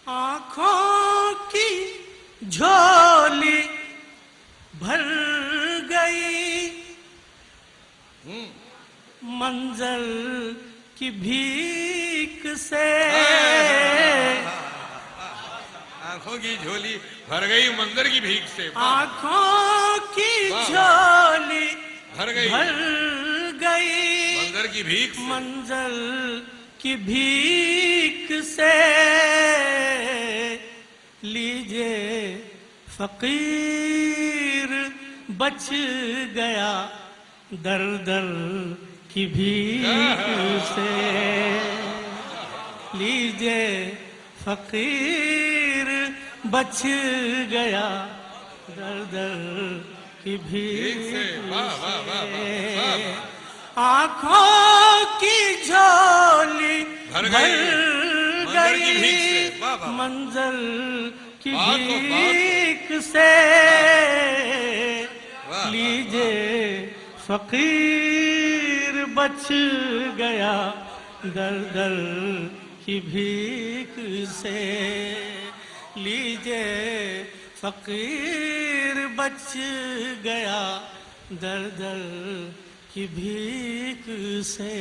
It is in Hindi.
आँखों की झोली भर गई, मंजल की भीख से। आंखों की झोली भर गई मंदिर की भीख से। आँखों की झोली भर गई मंदिर की भीख से। मंजल की भीख से। लीजिए फकीर बच गया दर दर की भीख से। लीजिए फकीर बच गया दर दर की भीख से। आँखों की झोली भर गई मंजिल की भीख से। लीजिए फकीर बच गया दर दर की भीख से। लीजिए फकीर बच गया दर दर की भीख से।